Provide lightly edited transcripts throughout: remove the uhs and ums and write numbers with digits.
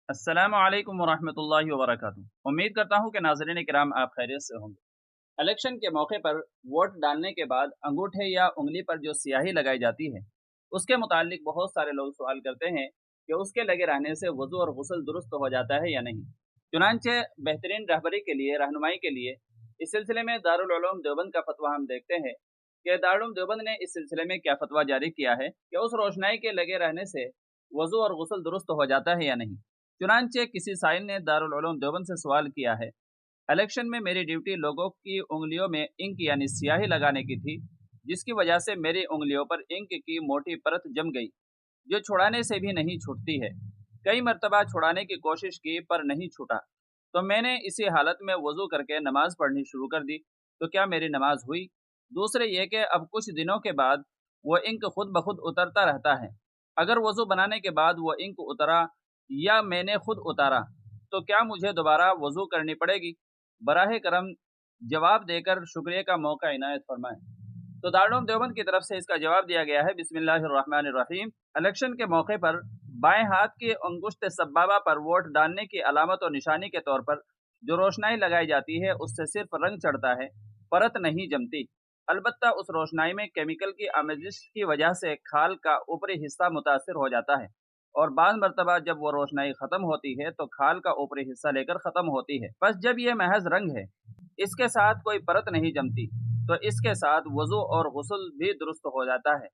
अस्सलामु अलैकुम वरहमतुल्लाहि वबरकातुहू। उम्मीद करता हूँ कि नाज़रीन किराम आप खैरियत से होंगे। इलेक्शन के मौके पर वोट डालने के बाद अंगूठे या उंगली पर जो स्याही लगाई जाती है, उसके मुतालिक बहुत सारे लोग सवाल करते हैं कि उसके लगे रहने से वज़ू और गुस्ल दुरुस्त हो जाता है या नहीं। चुनांचे बेहतरीन रहबरी के लिए, रहनुमाई के लिए इस सिलसिले में दारुल उलूम देवबंद का फतवा हम देखते हैं कि दारुल उलूम देवबंद ने इस सिलसिले में क्या फतवा जारी किया है कि उस रोशनाई के लगे रहने से वज़ू और गुस्ल दुरुस्त हो जाता है या नहीं। चुनांचे किसी साइल ने दारुल उलूम देवबंद से सवाल किया है, इलेक्शन में मेरी ड्यूटी लोगों की उंगलियों में इंक यानी स्याही लगाने की थी, जिसकी वजह से मेरी उंगलियों पर इंक की मोटी परत जम गई, जो छुड़ाने से भी नहीं छूटती है। कई मरतबा छुड़ाने की कोशिश की पर नहीं छूटा, तो मैंने इसी हालत में वजू करके नमाज पढ़नी शुरू कर दी। तो क्या मेरी नमाज हुई? दूसरे ये कि अब कुछ दिनों के बाद वो इंक खुद ब खुद उतरता रहता है। अगर वजू बनाने के बाद वो इंक उतरा या मैंने खुद उतारा, तो क्या मुझे दोबारा वजू करनी पड़ेगी? बराह करम जवाब देकर शुक्रिया का मौका इनायत फरमाएं। तो दारुल देवबंद की तरफ से इसका जवाब दिया गया है, बिस्मिल्लाहिर्रहमानिर्रहीम। इलेक्शन के मौके पर बाएं हाथ की अंगुश्त सब्बाबा पर वोट डालने की अलामत और निशानी के तौर पर जो रोशनाई लगाई जाती है, उससे सिर्फ रंग चढ़ता है, परत नहीं जमती। अलबत्ता उस रोशनाई में केमिकल की आमेजिश की वजह से खाल का ऊपरी हिस्सा मुतासर हो जाता है, और बाद मरतबा जब वो रोशनाई ख़त्म होती है तो खाल का ऊपरी हिस्सा लेकर ख़त्म होती है। बस जब ये महज रंग है, इसके साथ कोई परत नहीं जमती, तो इसके साथ वज़ू और गुस्ल भी दुरुस्त हो जाता है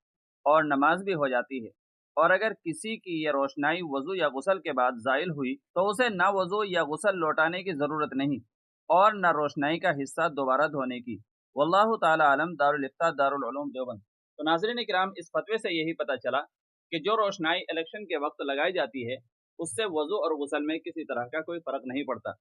और नमाज भी हो जाती है। और अगर किसी की ये रोशनाई वज़ू या गुस्ल के बाद ज़ाइल हुई, तो उसे ना वज़ू या गुस्ल लौटाने की ज़रूरत नहीं और ना रोशनाई का हिस्सा दोबारा धोने की। वल्लाहु ताला आलम। दारुल इफ्ता दारुल उलूम देवबंद। तो नाज़रीन इकराम, इस फतवे से यही पता चला कि जो रोशनाई इलेक्शन के वक्त लगाई जाती है, उससे वज़ू और गुस्ल में किसी तरह का कोई फ़र्क नहीं पड़ता।